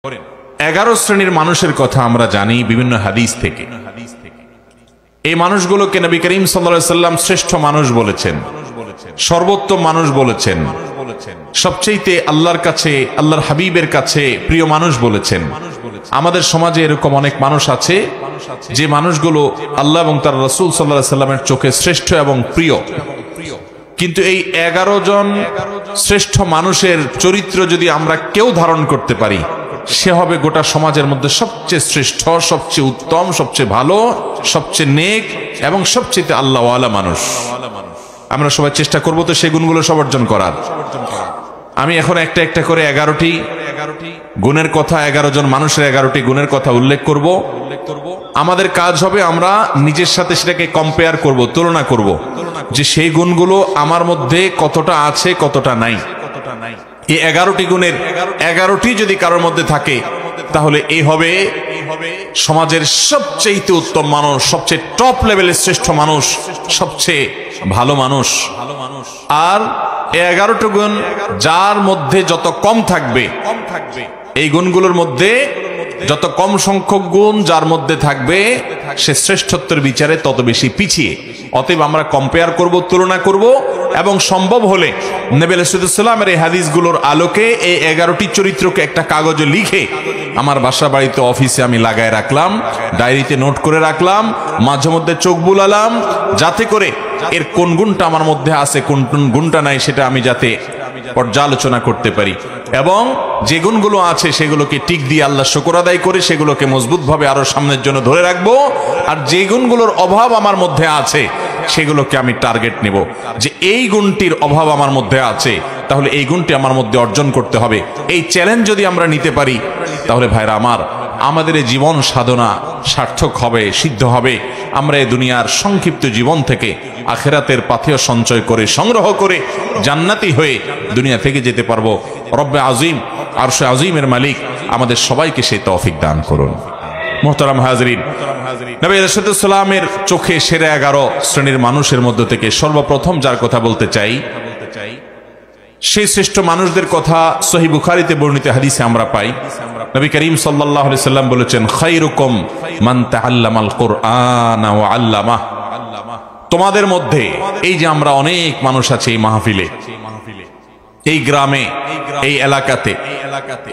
11 শ্রেণীর মানুষের কথা আমরা জানি বিভিন্ন হাদিস থেকে। এই মানুষগুলোকে নবী করিম সাল্লাল্লাহু আলাইহি ওয়াসাল্লাম শ্রেষ্ঠ মানুষ বলেছেন, সর্বোত্তম মানুষ বলেছেন, সবচেয়ে আল্লাহর কাছে, আল্লাহর হাবিবের কাছে প্রিয় মানুষ বলেছেন। আমাদের সমাজে এরকম অনেক মানুষ আছে যে মানুষগুলো আল্লাহ এবং তার রাসূল সাল্লাল্লাহু আলাইহি ওয়াসাল্লামের চোখে শ্রেষ্ঠ এবং প্রিয়, কিন্তু এই 11 জন শ্রেষ্ঠ মানুষের চরিত্র যদি আমরা কেউ ধারণ করতে পারি, সে হবে গোটা সমাজের মধ্যে সবচেয়ে শ্রেষ্ঠ, সবচেয়ে উত্তম, সবচেয়ে ভালো, সবচেয়ে নেক এবং সবচেয়ে আল্লাহওয়ালা মানুষ। আমরা সবাই চেষ্টা করব তো সেই গুণগুলো সব অর্জন করার। আমি এখন একটা একটা করে 11টি গুণের কথা, 11 জন মানুষের 11টি গুণের কথা উল্লেখ করব। আমাদের কাজ হবে আমরা নিজের সাথে সেটাকে কম্পেয়ার করব, তুলনা করব যে সেই গুণগুলো আমার মধ্যে কতটা আছে, কতটা নাই। এই 11টি গুণের 11টি যদি কারোর মধ্যে থাকে, তাহলে এই হবে সমাজের সবচেয়ে উত্তম মানুষ, সবচেয়ে টপ লেভেলের শ্রেষ্ঠ মানুষ, সবচেয়ে ভালো মানুষ। আর এই 11টি গুণ যার মধ্যে যত কম থাকবে, এই গুণগুলোর মধ্যে যত কম সংখ্যক গুণ যার মধ্যে থাকবে, সে শ্রেষ্ঠত্বের বিচারে তত বেশি পিছিয়ে। অতএব আমরা কম্পেয়ার করব, তুলনা করব এবং সম্ভব হলে নবী আলাইহিস সালামের এই হাদিসগুলোর আলোকে এই 11টি চরিত্রকে একটা কাগজে লিখে আমার বাসা বাড়িতে, অফিসে আমি লাগায় রাখলাম, ডায়েরিতে নোট করে রাখলাম, মাঝে মধ্যে চোখ বুলালাম, যাতে করে এর কোন গুণটা আমার মধ্যে আছে, কোন গুণটা নাই, সেটা আমি যাতে পর্যালোচনা করতে পারি এবং যে গুণগুলো আছে সেগুলোকে টিক দিয়ে আল্লাহ শুকর আদায় করে সেগুলোকে মজবুতভাবে আরো সামনের জন্য ধরে রাখবো। আর যে গুণগুলোর অভাব আমার মধ্যে আছে সেগুলোকে আমি টার্গেট নেব যে এই গুণটির অভাব আমার মধ্যে আছে, তাহলে এই গুণটি আমার মধ্যে অর্জন করতে হবে। এই চ্যালেঞ্জ যদি আমরা নিতে পারি, তাহলে ভাইরা আমার, আমাদের এই জীবন সাধনা সার্থক হবে, সিদ্ধ হবে। আমরা এই দুনিয়ার সংক্ষিপ্ত জীবন থেকে আখিরাতের পাথেয় সঞ্চয় করে, সংগ্রহ করে জান্নাতি হয়ে দুনিয়া থেকে যেতে পারবো। রব্বে আজিম, আরশে আজিমের মালিক আমাদের সবাইকে সেই তৌফিক দান করুন। মুহতারাম হাজরিন, নবী আলাইহিস সালামের চোখে সেরা 11 শ্রেণীর মানুষের মধ্য থেকে সর্বপ্রথম যার কথা বলতে চাই, সেই শ্রেষ্ঠ মানুষদের কথা সহিহ বুখারীতে বর্ণিত হাদিসে আমরা পাই। নবী করিম সাল্লাল্লাহু আলাইহি সাল্লাম বলেছেন, খায়রুকুম মান তাআল্লামাল কুরআন ওয়া আল্লামাহ। তোমাদের মধ্যে, এই যে আমরা অনেক মানুষ আছে এই মাহফিলে, এই গ্রামে, এই এলাকাতে,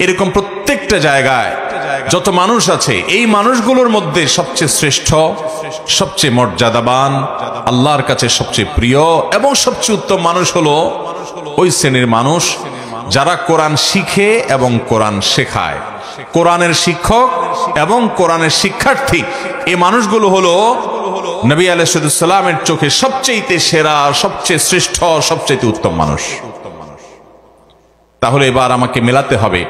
এরকম প্রত্যেকটা জায়গায় যত মানুষ আছে, এই মানুষগুলোর মধ্যে সবচেয়ে শ্রেষ্ঠ, সবচেয়ে মর্যাদাবান, আল্লাহর কাছে সবচেয়ে প্রিয় এবং সবচেয়ে উত্তম মানুষ হলো ওই শ্রেণীর মানুষ যারা কোরআন শিখে এবং কোরআন শেখায়। কোরআনের শিক্ষক এবং কোরআনের শিক্ষার্থী, এই মানুষগুলো হলো নবী আলাইহিস সালামের চোখে সবচেয়ে সেরা, সবচেয়ে শ্রেষ্ঠ, সবচেয়ে উত্তম মানুষ। তাহলে এবার আমাকে মেলাতে হবে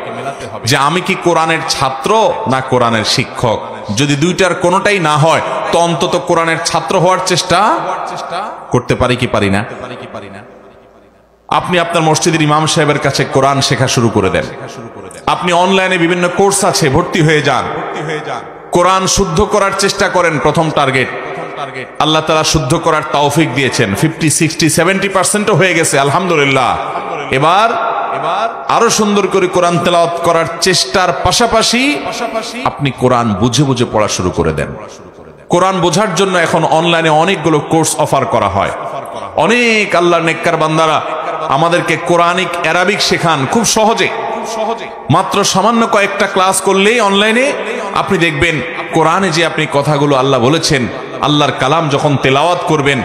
যে আমি কি কোরআনের ছাত্র না কোরআনের শিক্ষক। যদি দুইটার কোনোটাই না হয়, তো অন্তত কোরআনের ছাত্র হওয়ার চেষ্টা করতে পারি কি পারি না? আপনি আপনার মসজিদের ইমাম সাহেবের কাছে কোরআন শেখা শুরু করে দেন। আপনি অনলাইনে বিভিন্ন কোর্স আছে, ভর্তি হয়ে যান। কোরআন শুদ্ধ করার চেষ্টা করেন। প্রথম টার্গেট, আল্লাহ তাআলা শুদ্ধ করার তৌফিক দিয়েছেন। 50, 60, 70% হয়ে গেছে, আলহামদুলিল্লাহ। এবার আরো সুন্দর করে কোরআন তেলাওয়াত করার চেষ্টার পাশাপাশি আপনি কোরআন বুঝে বুঝে পড়া শুরু করে দেন। কোরআন বোঝার জন্য এখন অনলাইনে অনেকগুলো কোর্স অফার করা হয়। অনেক আল্লাহর নেককার বান্দারা আমাদেরকে কোরআনিক অ্যারাবিক শেখান খুব সহজে। মাত্র সামান্য কয়েকটা ক্লাস করলেই অনলাইনে আপনি দেখবেন কোরআনে যে আপনি কথাগুলো আল্লাহ বলেছেন, আল্লাহর কালাম যখন তেলাওয়াত করবেন,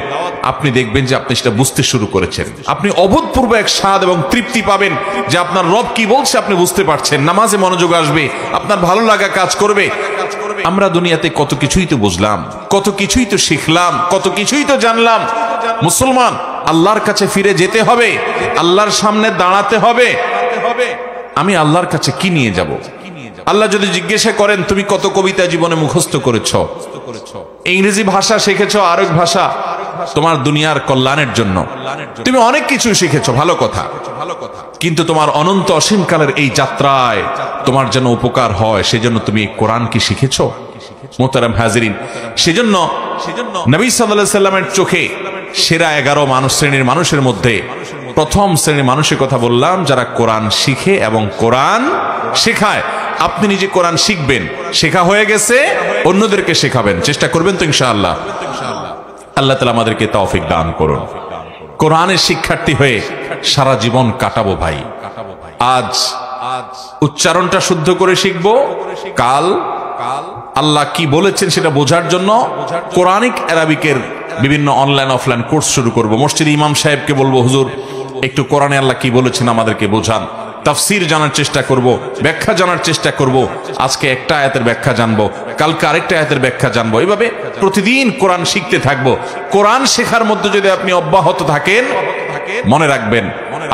আপনি দেখবেন যে আপনি সেটা বুঝতে শুরু করেছেন। আপনি অভূতপূর্ব এক স্বাদ এবং তৃপ্তি পাবেন যে আপনার রব কি বলছে আপনি বুঝতে পারছেন। নামাজে মনোযোগ আসবে, আপনার ভালো লাগা কাজ করবে। আমরা দুনিয়াতে কত কিছুই তো বুঝলাম, কত কিছুই তো শিখলাম, কত কিছুই তো জানলাম। মুসলমান, আল্লাহর কাছে ফিরে যেতে হবে, আল্লাহর সামনে দাঁড়াতে হবে। আমি আল্লাহর কাছে কি নিয়ে যাব? আল্লাহ যদি জিজ্ঞাসা করেন, তুমি কত কবিতা জীবনে মুখস্থ করেছো, ইংরেজি ভাষা শিখেছো, আরব ভাষা, তোমার দুনিয়ার কল্যাণের জন্য তুমি অনেক কিছু শিখেছো, ভালো কথা, কিন্তু তোমার অনন্ত অসীমকালের এই যাত্রায় তোমার যেন উপকার হয়, সেজন্য তুমি কোরআন কি শিখেছো? মুহতারাম হাজিরিন, সেজন্য নবী সাল্লাল্লাহু আলাইহি সাল্লামের চোখে সেরা 11 শ্রেণীর মানুষের মধ্যে প্রথম শ্রেণীর মানুষের কথা বললাম, যারা কোরআন শিখে এবং কোরআন শেখায়। আপনি নিজে কোরআন শিখবেন, শেখা হয়ে গেছে, অন্যদেরকে শেখাবেন, চেষ্টা করবেন তো ইনশাআল্লাহ। আল্লাহ তাআলা আমাদেরকে তৌফিক দান করুন। কোরআনের শিক্ষার্থী হয়ে সারা জীবন কাটাবো ভাই। আজ উচ্চারণটা শুদ্ধ করে শিখবো, কাল আল্লাহ কি বলেছেন সেটা বোঝার জন্য কোরআনিক আরবিকের বিভিন্ন অনলাইন অফলাইন কোর্স শুরু করব। মসজিদে ইমাম সাহেবকে বলবো, হুজুর একটু কোরআনে আল্লাহ কি বলেছেন আমাদেরকে বোঝান। তাফসীর জানার চেষ্টা করব, ব্যাখ্যা জানার চেষ্টা করব। আজকে একটা আয়াতের ব্যাখ্যা জানবো, কালকে আরেকটা আয়াতের ব্যাখ্যা জানবো। এভাবে প্রতিদিন কোরআন শিখতে থাকবো। কোরআন শেখার মধ্যে যদি আপনি অব্যাহত থাকেন, মনে রাখবেন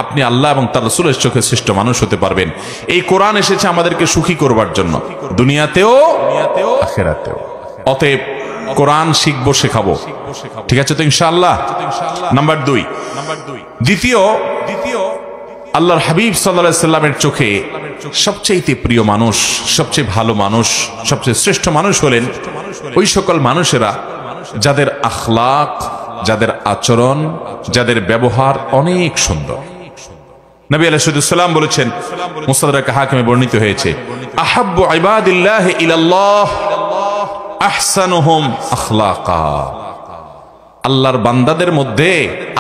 আপনি আল্লাহ এবং তার রাসূলের চোখে শ্রেষ্ঠ মানুষ হতে পারবেন। এই কোরআন এসেছে আমাদেরকে সুখী করবার জন্য, দুনিয়াতেও আখিরাতেও। অতএব কোরআন শিখবো, শেখাবো, ঠিক আছে তো ইনশাআল্লাহ। নাম্বার 2, দ্বিতীয় আল্লাহর হাবিব সাল্লাল্লাহু আলাইহি সাল্লামের চোখে সবচেয়ে প্রিয় মানুষ, সবচেয়ে ভালো মানুষ, সবচেয়ে শ্রেষ্ঠ মানুষ হলেন ওই সকল মানুষেরা যাদের আখলাক, যাদের আচরণ, যাদের ব্যবহার অনেক সুন্দর। নবী আলাইহিস সালাম বলেছেন, মুস্তাদরাক হাকিমে বর্ণিত হয়েছে, আহাব্বু ইবাদিল্লাহি ইলাল্লাহ আহসানুহুম আখলাকা। আল্লাহর বান্দাদের মধ্যে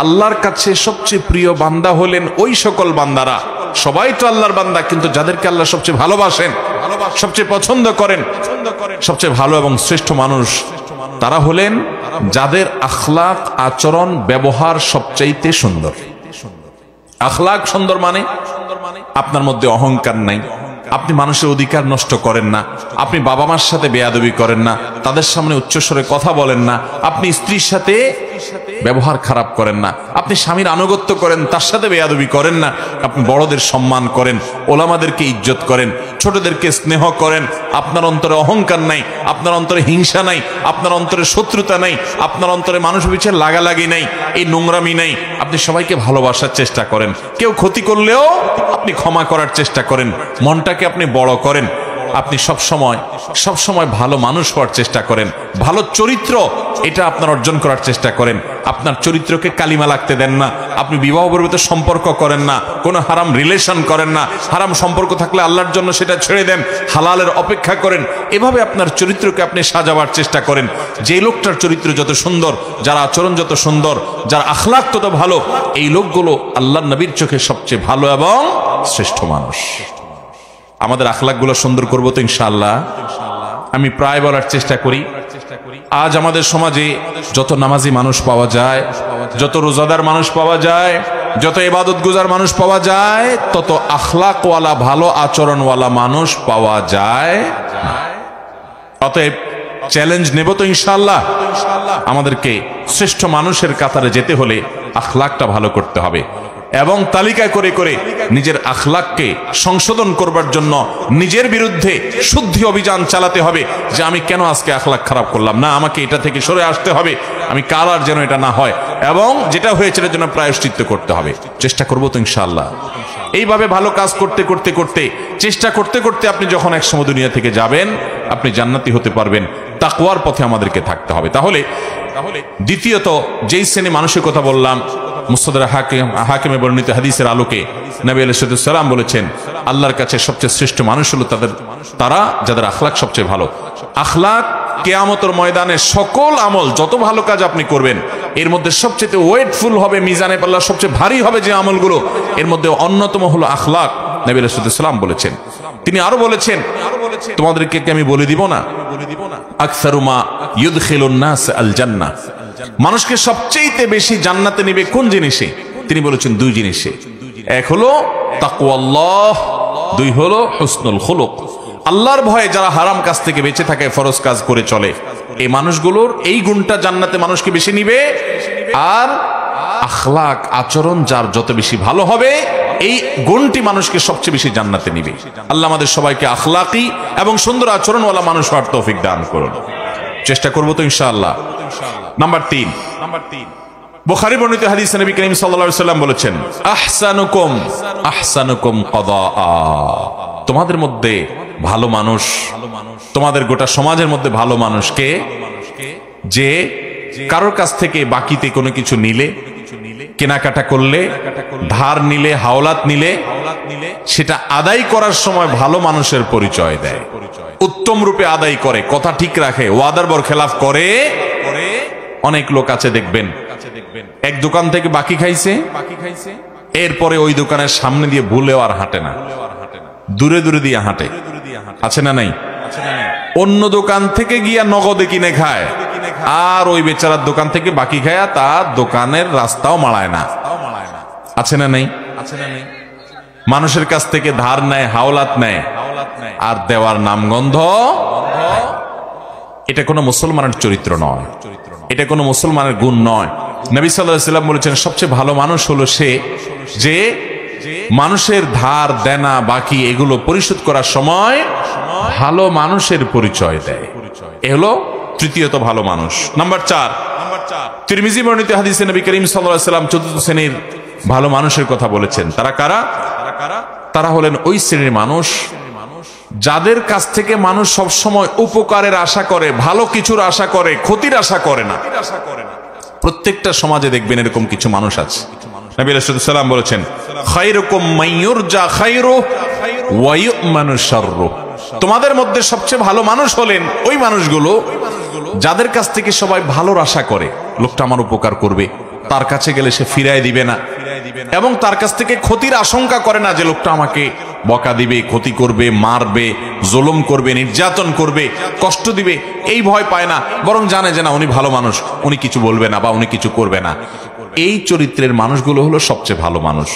আল্লাহর কাছে সবচেয়ে প্রিয় বান্দা হলেন ওই সকল বান্দারা, সবাই তো আল্লাহর বান্দা, কিন্তু যাদেরকে আল্লাহ সবচেয়ে ভালোবাসেন, সবচেয়ে পছন্দ করেন, সবচেয়ে ভালো এবং শ্রেষ্ঠ মানুষ তারা হলেন যাদের আখলাক, আচরণ, ব্যবহার সবচাইতে সুন্দর। আখলাক সুন্দর মানে আপনার মধ্যে অহংকার নাই, আপনি মানুষের অধিকার নষ্ট করেন না, আপনি বাবা মার সাথে বেয়াদবি করেন না, তাদের সামনে উচ্চস্বরে কথা বলেন না, আপনি স্ত্রীর সাথে ব্যবহার খারাপ করেন না, আপনি স্বামীর আনুগত্য করেন, তার সাথে বেয়াদবি করেন না, আপনি বড়দের সম্মান করেন, ওলামাদেরকে ইজ্জত করেন, ছোটদেরকে স্নেহ করেন, আপনার অন্তরে অহংকার নাই, আপনার অন্তরে হিংসা নাই, আপনার অন্তরে শত্রুতা নাই, আপনার অন্তরে মানুষ পিছে লাগালাগি নাই, এই নোংরামি নাই, আপনি সবাইকে ভালোবাসার চেষ্টা করেন, কেউ ক্ষতি করলেও আপনি ক্ষমা করার চেষ্টা করেন, মনটাকে আপনি বড় করেন, আপনি সবসময় ভালো মানুষ হওয়ার চেষ্টা করেন, ভালো চরিত্র এটা আপনার অর্জন করার চেষ্টা করেন, আপনার চরিত্রকে কালিমা লাগতে দেন না, আপনি বিবাহ পর্যন্ত সম্পর্ক করেন না, কোনো হারাম রিলেশন করেন না, হারাম সম্পর্ক থাকলে আল্লাহর জন্য সেটা ছেড়ে দেন, হালালের অপেক্ষা করেন, এভাবে আপনার চরিত্রকে আপনি সাজাবার চেষ্টা করেন। যে লোকটার চরিত্র যত সুন্দর, যার আচরণ যত সুন্দর, যার আখলাক তত ভালো, এই লোকগুলো আল্লাহর নবীর চোখে সবচেয়ে ভালো এবং শ্রেষ্ঠ মানুষ। আমাদের আখলাকগুলো সুন্দর করবো তো ইনশাআল্লাহ। আমি প্রায় বলার চেষ্টা করি, আজ আমাদের সমাজে যত নামাজি মানুষ পাওয়া যায়, যত রোজাদার মানুষ পাওয়া যায়, যত ইবাদত গুজার মানুষ পাওয়া যায়, তত আখলাকওয়ালা, ভালো আচরণওয়ালা মানুষ পাওয়া যায় না। অতএব চ্যালেঞ্জ নেব তো ইনশাআল্লাহ। আমাদেরকে শ্রেষ্ঠ মানুষের কাতারে যেতে হলে আখলাকটা ভালো করতে হবে এবং তালিকা করে করে নিজের আখলাককে সংশোধন করবার জন্য নিজের বিরুদ্ধে শুদ্ধি অভিযান চালাতে হবে, যে আমি কেন আজকে আখলাক খারাপ করলাম, না আমাকে এটা থেকে সরে আসতে হবে, আমি কাল আর যেন এটা না হয়, এবং যেটা হয়েছে এর জন্য প্রায়শ্চিত্ত করতে হবে। চেষ্টা করবো তো ইনশাআল্লাহ। এইভাবে ভালো কাজ করতে করতে করতে, চেষ্টা করতে করতে আপনি যখন একসময় দুনিয়া থেকে যাবেন, আপনি জান্নাতি হতে পারবেন। তাকওয়ার পথে আমাদেরকে থাকতে হবে। তাহলে দ্বিতীয়ত যেই শ্রেণী মানুষের কথা বললাম, মুস্তাদরাক হাকিমে বর্ণিত হাদিসের আলোকে নবী আলাইহিস সালাম বলেছেন, আল্লাহর কাছে সবচেয়ে শ্রেষ্ঠ মানুষ হলো তারা যাদের আখলাক সবচেয়ে ভালো। আখলাক কিয়ামতের ময়দানে সকল আমল, যত ভালো কাজ আপনি করবেন, এর মধ্যে সবচেয়ে ওয়েটফুল হবে, মিজানে পাল্লা সবচেয়ে ভারী হবে যে আমলগুলো, এর মধ্যে অন্যতম হলো আখলাক। নবী আলাইহিস সালাম বলেছেন, তিনি আরো বলেছেন, তোমাদেরকে আমি বলে দিব না, আকসারু মা ইউদখিলুন নাস আল জান্নাহ, মানুষকে সবচেয়ে বেশি জান্নাতে নেবে কোন জিনিসে? তিনি বলেছেন দুই জিনিসে, এক হলো তাকওয়াল্লাহ, দুই হলো হুসনুল খুলুক। আল্লাহর ভয়ে যারা হারাম কাজ থেকে বেঁচে থাকে, ফরজ কাজ করে চলে, এই মানুষগুলোর এই গুণটা জান্নাতে মানুষকে বেশি নিবে। আর আখলাক, আচরণ যার যত বেশি ভালো হবে, এই গুণটি মানুষকে সবচেয়ে বেশি জান্নাতে নিবে। আল্লাহ আমাদের সবাইকে আখলাকি এবং সুন্দর আচরণওয়ালা মানুষ হওয়ার তৌফিক দান করুন। চেষ্টা করবো তো ইনশাআল্লাহ। নাম্বার 3, বুখারী বর্ণিত হাদিসে নবী করিম সাল্লাল্লাহু আলাইহি ওয়াসাল্লাম বলেছেন, আহসানুকুম কদাআ, তোমাদের মধ্যে ভালো মানুষ, তোমাদের গোটা সমাজের মধ্যে ভালো মানুষকে, যে কারোর কাছ থেকে বাকিতে কোনো কিছু নিলে কেনাকাটা করলে, ধার নিলে, হাওলাত নিলে সেটা আদায় করার সময় ভালো মানুষের পরিচয় দেয়, উত্তম রূপে আদায় করে, কথা ঠিক রাখে, ওয়াদার বরখেলাফ করে। অনেক লোক আছে দেখবেন এক দোকান থেকে বাকি খাইছে, এরপরে ওই দোকানের সামনে দিয়ে ভুলেও আর হাঁটে না, দূরে দূরে দিয়ে হাঁটে, আছে না নাই? অন্য দোকান থেকে গিয়া নগদে কিনে খায়, আর ওই বেচারার দোকান থেকে বাকি খায়া তার দোকানের রাস্তাও মাড়ায় না, আছে না নাই? মানুষের কাছ থেকে ধার নেয়, হাওলাত নেয়, আর দেওয়ার নামগন্ধ। এটা কোনো মুসলমানের চরিত্র নয়, এটা কোনো মুসলমানের গুণ নয়। নবী সাল্লাল্লাহু আলাইহি ওয়াসাল্লাম বলেছেন সবচেয়ে ভালো মানুষ হলো সে যে মানুষের ধার দেনা বাকি এগুলো পরিশোধ করার সময় ভালো মানুষের পরিচয় দেয়। এ হলো তৃতীয়ত ভালো মানুষ। নাম্বার 4, তিরমিজি বর্ণিত হাদিসে নবী করিম সাল্লাল্লাহু আলাইহি ওয়াসাল্লাম চতুর্থ শ্রেণীর ভালো মানুষের কথা বলেছেন। তারা কারা? তারা হলেন ওই শ্রেণীর মানুষ যাদের কাছ থেকে মানুষ সব সময় উপকারের আশা করে, ভালো কিছুর আশা করে, ক্ষতির আশা করে না। প্রত্যেকটা সমাজে দেখবেন এরকম কিছু মানুষ আছে। নবী আলাইহিস সালাম বলেছেন খায়রুকুম মাইয়ুরজা খায়রুহু ওয়া ইউমানু শাররুহু, তোমাদের মধ্যে সবচেয়ে ভালো মানুষ হলেন ওই মানুষগুলো যাদের কাছ থেকে সবাই ভালোর আশা করে, লোকটা আমার উপকার করবে, তার কাছে গেলে সে ফিরায় দিবে না, এবং তার কাছ থেকে ক্ষতির আশঙ্কা করে না যে লোকটা আমাকে বকা দিবে, ক্ষতি করবে, মারবে, জুলুম করবে, নির্যাতন করবে, কষ্ট দিবে, এই ভয় পায় না, বরং জানে যে না উনি ভালো মানুষ, উনি কিছু বলবে না বা উনি কিছু করবে না। এই চরিত্রের মানুষগুলো হলো সবচেয়ে ভালো মানুষ।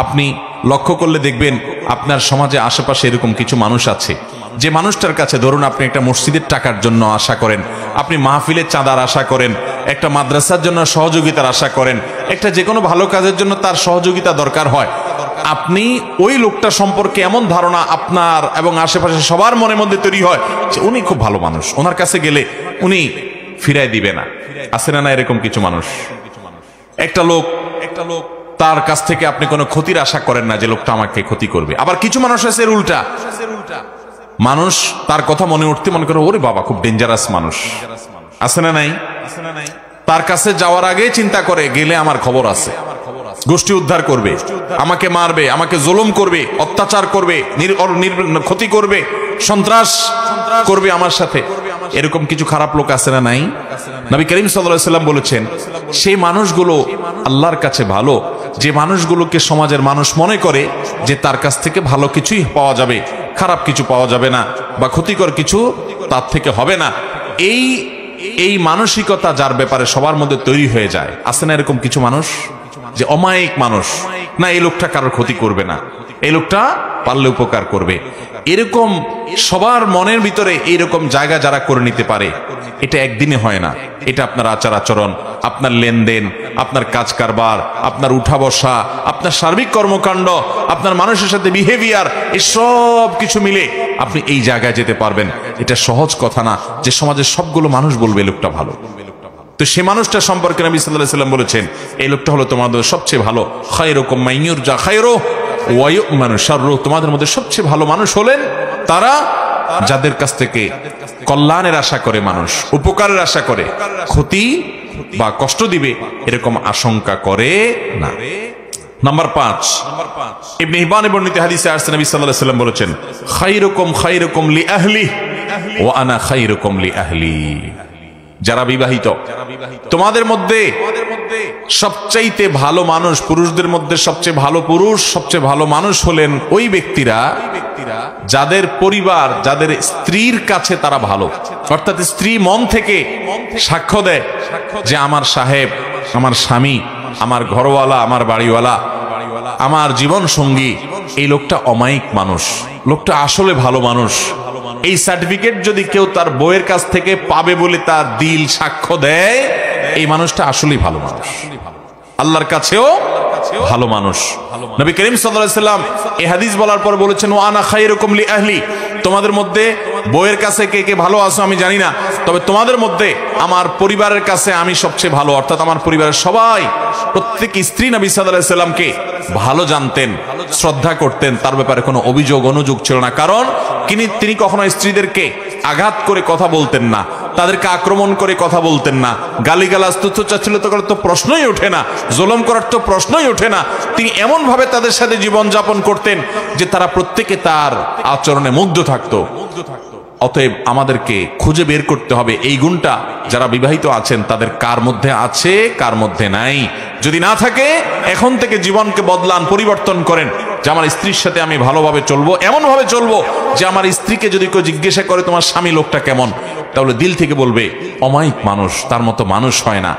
আপনি লক্ষ্য করলে দেখবেন আপনার সমাজে আশেপাশে এরকম কিছু মানুষ আছে যে মানুষটার কাছে, ধরুন আপনি একটা মসজিদের টাকার জন্য আশা করেন, আপনি মাহফিলের চাঁদার আশা করেন, একটা মাদ্রাসার জন্য সহযোগিতার আশা করেন, একটা যে কোনো ভালো কাজের জন্য তার সহযোগিতা দরকার হয়, আপনি ওই লোকটা সম্পর্কে এমন ধারণা আপনার এবং আশেপাশে সবার মনের মধ্যে তৈরি হয় যে উনি খুব ভালো মানুষ, ওনার কাছে গেলে উনি ফিরায় দিবে না। আছে না না এরকম কিছু মানুষ? একটা লোক তার কাছ থেকে আপনি কোনো ক্ষতির আশা করেন না যে লোকটা আমাকে ক্ষতি করবে। আবার কিছু মানুষ আছে এর উল্টা, মানুষ তার কথা মনে উঠতে মনে করে ওরে বাবা খুব ডেঞ্জারাস মানুষ, আছে না নাই? তার কাছে যাওয়ার আগে চিন্তা করে গেলে আমার খবর আছে, গোষ্ঠী উদ্ধার করবে, আমাকে মারবে, আমাকে জুলুম করবে, অত্যাচার করবে, ক্ষতি করবে, সন্ত্রাস করবে আমার সাথে। এরকম কিছু খারাপ লোক আছে না নাই? নবী করিম সাল্লাল্লাহু আলাইহি ওয়াসাল্লাম বলেছেন সেই মানুষগুলো আল্লাহর কাছে ভালো, যে মানুষগুলোকে সমাজের মানুষ মনে করে যে তার কাছ থেকে ভালো কিছুই পাওয়া যাবে, খারাপ কিছু পাওয়া যাবে না, বা ক্ষতিকর কিছু তার থেকে হবে না। এই মানসিকতা যার ব্যাপারে সবার মধ্যে তৈরি হয়ে যায়, আছে না এরকম কিছু মানুষ যে অমায়িক মানুষ, না এই লোকটা কারোর ক্ষতি করবে না, এই লোকটা পারলে উপকার করবে। এরকম সবার মনের ভিতরে এইরকম জায়গা যারা করে নিতে পারে, এটা একদিনে হয় না। এটা আপনার আচার আচরণ, আপনার লেনদেন, আপনার কাজ কারবার, আপনার উঠা বসা, আপনার সার্বিক কর্মকাণ্ড, আপনার মানুষের সাথে বিহেভিয়ার, এই সব কিছু মিলে আপনি এই জায়গায় যেতে পারবেন। এটা সহজ কথা না যে সমাজের সবগুলো মানুষ বলবে লোকটা ভালো। তো সে মানুষটা সম্পর্কে নবী সাল্লাল্লাহু আলাইহি ওয়াসাল্লাম বলেছেন এই লোকটা হলো তোমাদের সবচেয়ে ভালো। খায়রুকুম মাইয়ুরজা খায়রুহু ওয়া ইউমানু শাররুহু, তোমাদের মধ্যে সবচেয়ে ভালো মানুষ হলেন তারা যাদের কাছ থেকে কল্যাণের আশা করে, মানুষ উপকারের আশা করে, ক্ষতি বা কষ্ট দিবে এরকম আশঙ্কা করে না। নাম্বার 5, ইবনে হিব্বানে বর্ণিত হাদিসে আসছে নবী সাল্লাল্লাহু আলাইহি ওয়াসাল্লাম বলেছেন খায়রুকুম লি আহলি ওয়া আনা খায়রুকুম লি আহলি। যারা বিবাহিত, তোমাদের মধ্যে সবচাইতে ভালো মানুষ, পুরুষদের মধ্যে সবচেয়ে ভালো পুরুষ, সবচেয়ে ভালো মানুষ হলেন ওই ব্যক্তিরা যাদের পরিবার, যাদের স্ত্রীর কাছে তারা ভালো, অর্থাৎ স্ত্রী মন থেকে সাক্ষ্য দেয় যে আমার সাহেব, আমার স্বামী, আমার ঘরওয়ালা, আমার বাড়িওয়ালা, আমার জীবন সঙ্গী, এই লোকটা অমায়িক মানুষ, লোকটা আসলে ভালো মানুষ। এই সার্টিফিকেট যদি কেউ তার বউয়ের কাছ থেকে পাবে বলে তার দিল সাক্ষ্য দেয়, এই মানুষটা আসলেই ভালো মানুষ, আল্লাহর কাছেও ভালো মানুষ। নবী করিম সাল্লাল্লাহু আলাইহি ওয়াসাল্লাম এই হাদিস বলার পর বলেছেন ওয়া আনা খায়রুকুম লি আহলি, তোমাদের মধ্যে বউয়ের কাছে কে কে ভালো আছো আমি জানি না, তবে তোমাদের মধ্যে আমার পরিবারের কাছে আমি সবচেয়ে ভালো। অর্থাৎ আমার পরিবারের সবাই, প্রত্যেক স্ত্রী নবী সাল্লাল্লাহু আলাইহি ওয়াসাল্লামকে ভালো জানতেন, শ্রদ্ধা করতেন, তার ব্যাপারে কোনো অভিযোগ অনুযোগ ছিল না। কারণ তিনি কখনো স্ত্রীদেরকে আঘাত করে কথা বলতেন না, তাদেরকে আক্রমণ করে কথা বলতেন না, গালিগালাজ তুচ্ছতাচ্ছিল্য করার তো প্রশ্নই ওঠে না, জুলুম করার তো প্রশ্নই ওঠে না। তিনি এমন ভাবে তাদের সাথে জীবন যাপন করতেন যে তারা প্রত্যেকে তার আচরণে মুগ্ধ থাকতো। অতএব আমাদেরকে খুঁজে বের করতে হবে এই গুণটা যারা বিবাহিত আছেন তাদের কার মধ্যে আছে, কার মধ্যে নাই। যদি না থাকে এখন থেকে জীবনকে বদলান, পরিবর্তন করেন যে আমার স্ত্রীর সাথে আমি ভালোভাবে চলবো, এমন ভাবে চলবো যে আমার স্ত্রীকে যদি কেউ জিজ্ঞাসা করে তোমার স্বামী লোকটা কেমন, তাহলে দিল থেকে বলবে অমায়িক মানুষ, তার মতো মানুষ হয় না।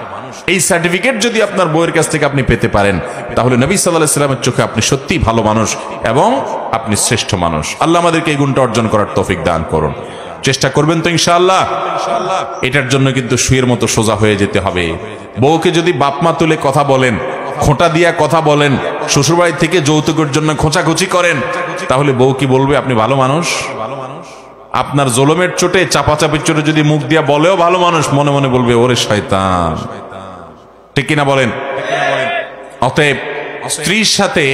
এই সার্টিফিকেট যদি আপনার বউয়ের কাছ থেকে আপনি পেতে পারেন তাহলে নবী সাল্লাল্লাহু আলাইহি ওয়াসাল্লামের চোখে আপনি সত্যিই ভালো মানুষ এবং আপনি শ্রেষ্ঠ মানুষ। আল্লাহ আমাদেরকে এই গুণটা অর্জন করার তৌফিক দান করুন। চেষ্টা করবেন তো ইনশাআল্লাহ? এটার জন্য কিন্তু সুয়ের মতো সোজা হয়ে যেতে হবে। বউকে যদি বাপমা তুলে কথা বলেন, খোঁটা দিয়া কথা বলেন, শ্বশুরবাড়ি থেকে যৌতুকের জন্য খোঁচাখুচি করেন, তাহলে বউ কি বলবে আপনি ভালো মানুষ? আপনার জুলুমের চোটে, চাপাচাপির চোটে যদি মুখ দিয়া বলেও ভালো মানুষ, মনে মনে বলবে ওরে শয়তান। ঠিক কিনা বলেন? অতএব স্ত্রীর সাথে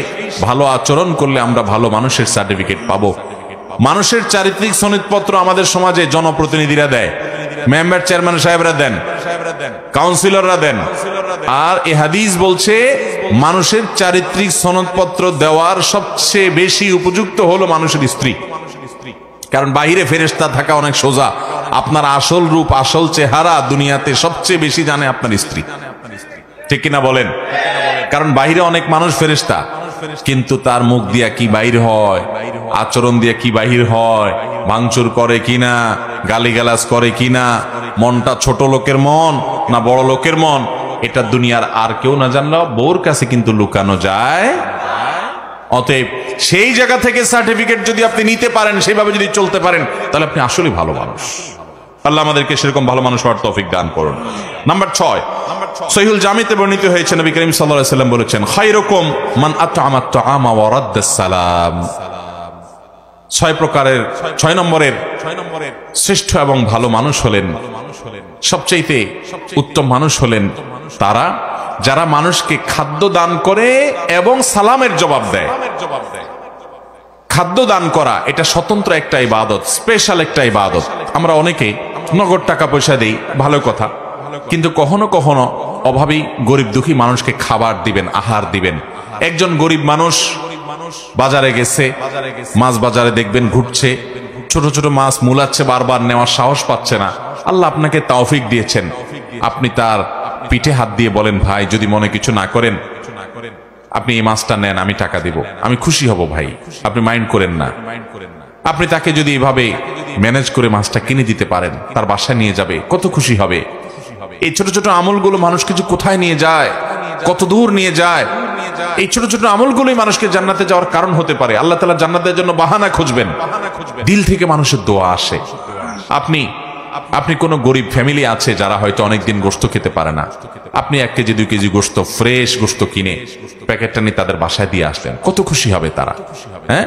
ভালো আচরণ করলে আমরা ভালো মানুষের সার্টিফিকেট পাবো। মানুষের চারিত্রিক সনদপত্র আমাদের সমাজে জনপ্রতিনিধিরা দেয়, মেম্বার চেয়ারম্যান সাহেবরা দেন, কাউন্সিলররা দেন। আর এ হাদিস বলছে মানুষের চারিত্রিক সনদপত্র দেওয়ার সবচেয়ে বেশি উপযুক্ত হলো মানুষের স্ত্রী। কারণ বাহিরে ফেরেশতা থাকা অনেক সোজা, আপনার আসল রূপ, আসল চেহারা দুনিয়াতে সবচেয়ে বেশি জানে আপনার স্ত্রী। ঠিক কিনা বলেন? কারণ বাহিরে অনেক মানুষ ফেরেশতা, কিন্তু তার মুখ দিয়া কি বাহির হয়, আচরণ দিয়া কি বাহির হয়, ভাঙচুর করে কিনা, গালিগালাজ করে কিনা, মনটা ছোট লোকের মন না বড় লোকের মন, এটা দুনিয়ার আর কেউ না জানলেও বউর কাছে কিন্তু লুকানো যায়। অতএব সেই জায়গা থেকে সার্টিফিকেট যদি আপনি নিতে পারেন, সেইভাবে যদি চলতে পারেন, তাহলে আপনি আসলে ভালো মানুষ। আল্লাহ আমাদেরকে সেরকম ভালো মানুষ হওয়ার তৌফিক দান করুন। নাম্বার 6, সহিহুল জামিতে বর্ণিত হয়েছে, নবী করিম সাল্লাল্লাহু আলাইহি ওয়াসাল্লাম বলেছেন, খায়রুকুম মান আত'আমা আত-তা'আমা ওয়া রাদ্দাস সালাম। 6 নম্বরের শ্রেষ্ঠ এবং ভালো মানুষ হলেন, সবচেয়ে উত্তম মানুষ হলেন তারা যারা মানুষকে খাদ্য দান করে এবং সালামের জবাব দেয়। খাদ্য দান করা এটা স্বতন্ত্র একটা ইবাদত, স্পেশাল একটা ইবাদত। আমরা অনেকে নগদ টাকা পয়সা দেই, ভালো কথা, কিন্তু কখনো কখনো অভাবী গরিব দুঃখী মানুষকে খাবার দিবেন, আহার দিবেন। একজন গরিব মানুষ বাজারে গেছে, মাছ বাজারে দেখবেন ঘুরছে, ছোট ছোট মাছ মুলাচ্ছে, বারবার নেওয়ার সাহস পাচ্ছে না। আল্লাহ আপনাকে তৌফিক দিয়েছেন, আপনি তার পিঠে হাত দিয়ে বলেন, ভাই যদি মনে কিছু না করেন আপনি এই মাছটা নেন, আমি টাকা দিব, আমি খুশি হব ভাই, আপনি মাইন্ড করেন না। আপনি তাকে যদি এভাবে ম্যানেজ করে মাছটা কিনে দিতে পারেন, তার বাসায় নিয়ে যাবে, কত খুশি হবে। এই ছোট ছোট আমলগুলো মানুষকে যে কোথায় নিয়ে যায়, কত দূর নিয়ে যায়। এই ছোট ছোট আমলগুলোই মানুষকে জান্নাতে যাওয়ার কারণ হতে পারে। আল্লাহ তাআলা জান্নাতের জন্য বাহানা খুঁজবেন, দিল থেকে মানুষের দোয়া আসে। আপনি কোন গরিব ফ্যামিলি আছে যারা হয়তো অনেকদিন গোশত খেতে পারে না, আপনি 1 কেজি 2 কেজি গোশত, ফ্রেশ গোশত কিনে প্যাকেটটা নিয়ে তাদের বাসায় দিয়ে আসলেন, কত খুশি হবে তারা। হ্যাঁ,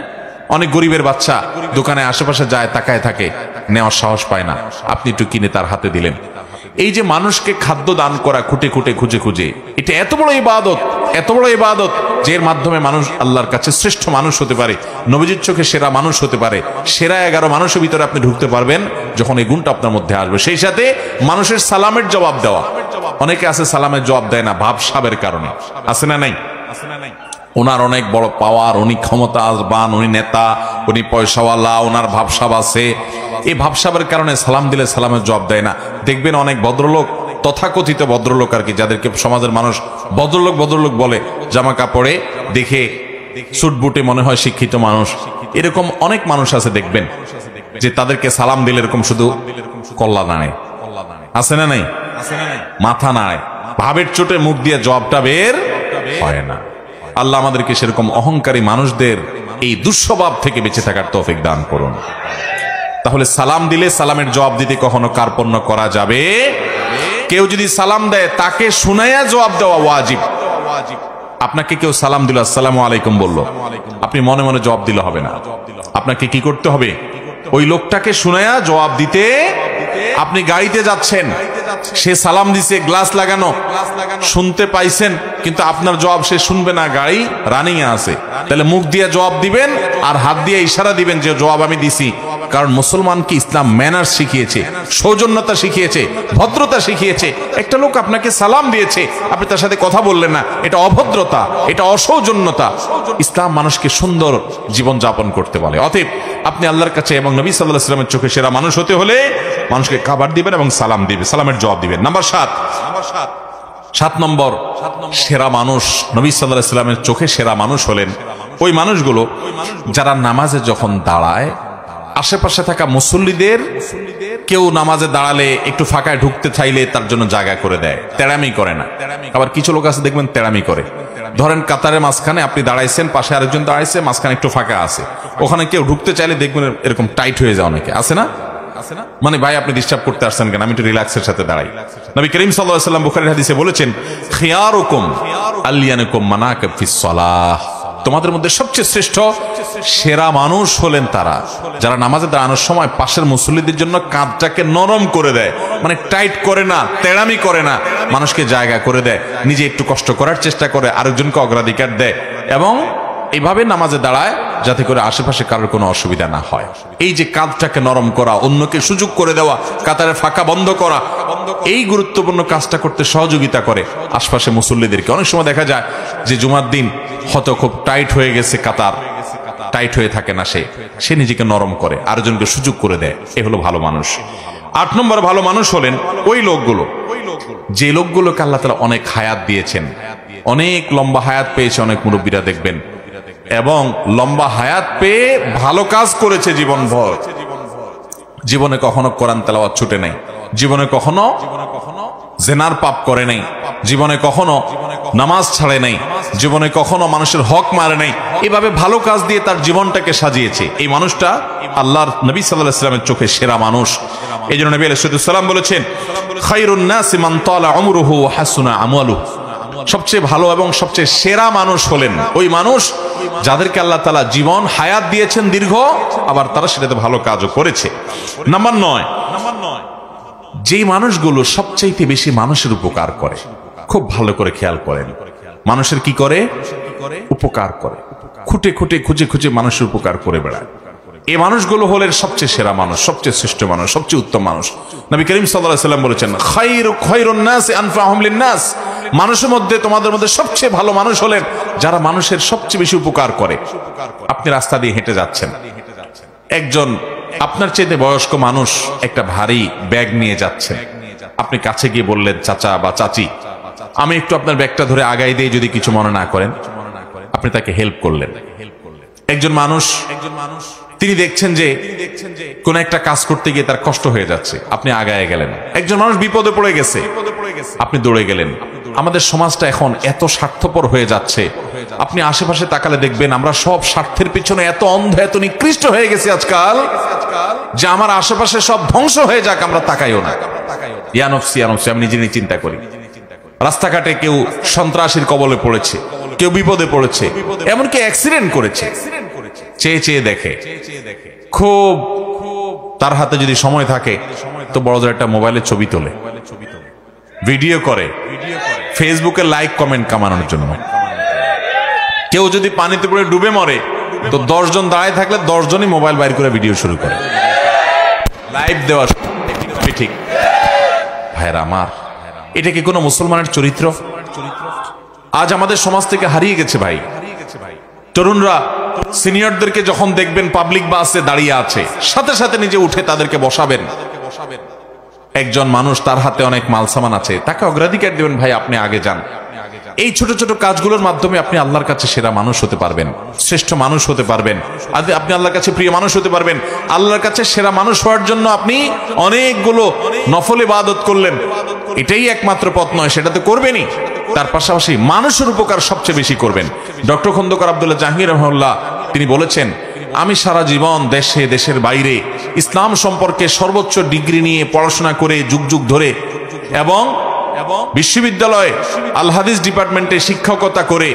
অনেক গরিবের বাচ্চা দোকানে আশেপাশে যায়, তাকায় থাকে, নেওয়ার সাহস পায় না, আপনি একটু কিনে তার হাতে দিলেন। এই যে মানুষকে খাদ্য দান করা, খুঁটে খুঁটে খুঁজে খুঁজে, এটা এত বড় ইবাদত, এত বড় ইবাদত, যে এর মাধ্যমে মানুষ আল্লাহর কাছে শ্রেষ্ঠ মানুষ হতে পারে, নবীজির চোখে সেরা মানুষ হতে পারে। সেরা 11 মানুষের ভিতরে আপনি ঢুকতে পারবেন যখন এই গুণটা আপনার মধ্যে আসবে। সেই সাথে মানুষের সালামের জবাব দেওয়া। অনেকে আছে সালামের জবাব দেয় না ভাবসাবের কারণে, আছে না নাই? ওনার অনেক বড় পাওয়ার, উনি ক্ষমতাবান, উনি নেতা, উনি পয়সাওয়ালা, ওনার ভাবসাব আছে। এই ভাবসাবের কারণে সালাম দিলে সালামের জবাব দেয় না। দেখবেন অনেক ভদ্রলোক, তথাকথিত ভদ্রলোক আর কি, যাদেরকে সমাজের মানুষ ভদ্রলোক ভদ্রলোক বলে, জামা কাপড়ে দেখে সুট বুটে মনে হয় শিক্ষিত মানুষ, এরকম অনেক মানুষ আছে দেখবেন যে তাদেরকে সালাম দিলে এরকম শুধু কল্লা নাড়ে, আছে না নাই? মাথা নাড়ে, ভাবের চোটে মুখ দিয়ে জবাবটা বের হয় না। আল্লাহ আমাদেরকে সেরকম অহংকারী মানুষদের এই দুঃস্বভাব থেকে বেঁচে থাকার তৌফিক দান করুন। তাহলে সালাম দিলে সালামের জবাব দিতে কখনো কার্পণ্য করা যাবে? কেউ যদি সালাম দেয় তাকে শুনাইয়া জবাব দেওয়া ওয়াজিব। আপনাকে কেউ সালাম দিল, আসসালামু আলাইকুম বলল, আপনি মনে মনে জবাব দিলে হবে না। আপনাকে কি করতে হবে? ওই লোকটাকে শুনাইয়া জবাব দিতে। আপনি গাড়িতে যাচ্ছেন, সে সালাম দিছে, গ্লাস লাগানো, শুনতে পাইছেন, কিন্তু আপনার জবাব সে শুনবে না, গাড়ি রানিং এ আছে। তাহলে মুখ দিয়ে জবাব দিবেন আর হাত দিয়ে ইশারা দিবেন যে জবাব আমি দিছি, কারণ মুসলমানকে ইসলাম ম্যানার্স শিখিয়েছে, সৌজন্যতা শিখিয়েছে, ভদ্রতা শিখিয়েছে। একটা লোক আপনাকে সালাম দিয়েছে, আপনি তার সাথে কথা বললেন না, এটা অভদ্রতা, এটা অসৌজন্যতা। ইসলাম মানুষকে সুন্দর জীবন যাপন করতে বলে। অতএব আপনি আল্লাহর কাছে এবং নবী সাল্লাল্লাহু আলাইহি ওয়াসাল্লামের চোখে সেরা মানুষ হতে হলে মানুষকে খাবার দিবেন এবং সালাম দিবেন, সালামের জবাব দিবেন। নাম্বার 7 নম্বর সেরা মানুষ, নবী সাল্লাল্লাহু আলাইহি ওয়াসাল্লামের চোখে সেরা মানুষ হলেন ওই মানুষগুলো যারা নামাজে যখন দাঁড়ায় আশেপাশে থাকা মুসল্লিদের কেউ নামাজে দাঁড়ালে একটু ফাঁকায় ঢুকতে চাইলে তার জন্য জায়গা করে দেয়, তেড়ামি করে না। আবার কিছু লোক আছে দেখবেন তেড়ামি করে। ধরেন কাতারের মাঝখানে আপনি দাঁড়াইছেন, পাশে আরেকজন দাঁড়াইছে, মাঝখানে একটু ফাঁকা আছে, ওখানে কেউ ঢুকতে চাইলে দেখবেন এরকম টাইট হয়ে যায়, অনেকে আছে না, মানে ভাই আপনি ডিস্টার্ব করতে আসছেন কেন, আমি একটু রিল্যাক্সের সাথে দাঁড়াই। নবী করিম সাল্লাল্লাহু আলাইহি ওয়াসাল্লাম বুখারীর হাদিসে বলেছেন, খিয়ারুকুম আলিয়ানুকুম মানাকিব ফিস সালাহ, তোমাদের মধ্যে সবচেয়ে শ্রেষ্ঠ সেরা মানুষ হলেন তারা যারা নামাজে দাঁড়ানোর সময় পাশের মুসল্লিদের জন্য কাঁধটাকে নরম করে দেয়, মানে টাইট করে না, তেড়ামি করে না, মানুষকে জায়গা করে দেয়, নিজে একটু কষ্ট করার চেষ্টা করে, আরেকজনকে অগ্রাধিকার দেয়, এবং এইভাবে নামাজে দাঁড়ায় যাতে করে আশেপাশে কারোর কোনো অসুবিধা না হয়। এই যে কাঁধটাকে নরম করা, অন্যকে সুযোগ করে দেওয়া, কাতারের ফাঁকা বন্ধ করা, এই গুরুত্বপূর্ণ কাজটা করতে সহযোগিতা করে আশপাশে মুসল্লিদেরকে। অনেক সময় দেখা যায় যে জুমার দিন হয়তো খুব টাইট হয়ে গেছে, কাতার টাইট হয়ে থাকে না, সে নিজেকে নরম করে, আরেকজনকে সুযোগ করে দেয়। এ হলো ভালো মানুষ। 8 নম্বর ভালো মানুষ হলেন ওই লোকগুলো যে লোকগুলোকে আল্লাহ তাআলা অনেক হায়াত দিয়েছেন, অনেক লম্বা হায়াত পেয়েছে অনেক মুরব্বীরা দেখবেন, এবং লম্বা হায়াত পেয়ে ভালো কাজ করেছে জীবনভর, জীবনে কখনো কোরআন তেলাওয়াত ছুটে নাই, জীবনে কখনো জেনার পাপ করে নাই, জীবনে কখনো নামাজ ছাড়ে নাই, জীবনে কখনো মানুষের হক মারে নাই, এভাবে ভালো কাজ দিয়ে তার জীবনটাকে সাজিয়েছে। এই মানুষটা আল্লাহর নবী সাল্লাল্লাহু আলাইহি ওয়াসাল্লামের চোখে সেরা মানুষ। এই জন্য নবী আলাইহিস সালাম বলেছেন, খায়রুন নাসি মান তালা উমরুহু ওয়া হাসুনা আমালুহু, সবচেয়ে ভালো এবং সবচেয়ে সেরা মানুষ হলেন ওই মানুষ যাদেরকে আল্লাহ তাআলা জীবন হায়াত দিয়েছেন দীর্ঘ, আবার তারা সেটাতে ভালো কাজও করেছে। নাম্বার 9, যেই মানুষগুলো সবচাইতে বেশি মানুষের উপকার করে, খুব ভালো করে খেয়াল করেন, মানুষের কি করে? উপকার করে, খুঁটে খুঁটে খুঁজে খুঁজে মানুষের উপকার করে বেড়ায়। এই মানুষগুলো হলেন সবচেয়ে সেরা মানুষ, সবচেয়ে শ্রেষ্ঠ মানুষ, সবচেয়ে উত্তম মানুষ। নবী করিম সাল্লাল্লাহু আলাইহি ওয়াসাল্লাম বলেছেন, খায়রুন নাসি আনফাহুম লিন-নাস, মানুষের মধ্যে তোমাদের মধ্যে সবচেয়ে ভালো মানুষ হলেন যারা মানুষের সবচেয়ে বেশি উপকার করে। আপনি রাস্তা দিয়ে হেঁটে যাচ্ছেন, একজন আপনার চাইতে বয়স্ক মানুষ একটা ভারী ব্যাগ নিয়ে যাচ্ছে, আপনি কাছে গিয়ে বললেন, চাচা বা চাচি আমি একটু আপনার ব্যাগটা ধরে আগাই দিয়ে, যদি কিছু মনে না করেন, আপনি তাকে হেল্প করলেন। একজন মানুষ তিনি দেখছেন যে কোন একটা কাজ করতে গিয়ে তার কষ্ট হয়ে যাচ্ছে, আপনি আগায় গেলেন। একজন মানুষ বিপদে পড়ে গেছে, আপনি দৌড়ে গেলেন। আমাদের সমাজটা এখন এত স্বার্থপর হয়ে যাচ্ছে, আপনি আশেপাশে তাকালে দেখবেন আমরা সব স্বার্থের পিছনে এত অন্ধ, এত নিকৃষ্ট হয়ে গেছে আজকাল, যে আমার আশেপাশে সব ধ্বংস হয়ে যাক আমরা তাকাইও না। ইয়া নফসি ইয়া নফসি, আমি নিজে নিজে চিন্তা করি। রাস্তাঘাটে কেউ সন্ত্রাসীর কবলে পড়েছে, কেউ বিপদে পড়েছে, এমনকি অ্যাক্সিডেন্ট করেছে, চেয়ে চেয়ে দেখে। খুব তার হাতে যদি সময় থাকে তো বড়দের একটা মোবাইলে ছবি তোলে, ভিডিও করে, ফেসবুকে লাইক কমেন্ট কামানোর জন্য। কেউ যদি পানিতে পড়ে ডুবে মরে তো 10 জন দাঁড়ায় থাকলে 10 জনই মোবাইল বাইর করে ভিডিও শুরু করে, লাইভ দেওয়া। ঠিক ভাইরা আমার, এটা কি কোনো মুসলমানের চরিত্র? আজ আমাদের সমাজ থেকে হারিয়ে গেছে ভাই। তরুণরা সিনিয়রদেরকে যখন দেখবেন পাবলিক বাসে দাঁড়িয়ে আছে, সাথে সাথে নিজে উঠে তাদেরকে বসাবেন। একজন মানুষ তার হাতে অনেক মালসামান আছে, তাকে অগ্রাধিকার দিবেন, ভাই আপনি আগে যান। এই ছোট ছোট কাজগুলোর মাধ্যমে আপনি আল্লাহর কাছে সেরা মানুষ হতে পারবেন, শ্রেষ্ঠ মানুষ হতে পারবেন, আপনি আল্লাহর কাছে প্রিয় মানুষ হতে পারবেন। আল্লাহর কাছে সেরা মানুষ হওয়ার জন্য আপনি অনেকগুলো নফল ইবাদত করলেন, এটাই একমাত্র পথ নয়, সেটা তো করবেনই, তার পাশাপাশি মানুষের উপকার সবচেয়ে বেশি করবেন। ডক্টর খন্দকার আব্দুল্লাহ জাহাঙ্গীর রাহিমাহুল্লাহ তিনি বলেছেন, আমি সারা জীবন দেশে দেশের বাইরে ইসলাম সম্পর্কে সর্বোচ্চ ডিগ্রি নিয়ে পড়াশোনা করে যুগ যুগ ধরে, এবং বিশ্ববিদ্যালয়ে আল হাদিস ডিপার্টমেন্টে শিক্ষকতা করে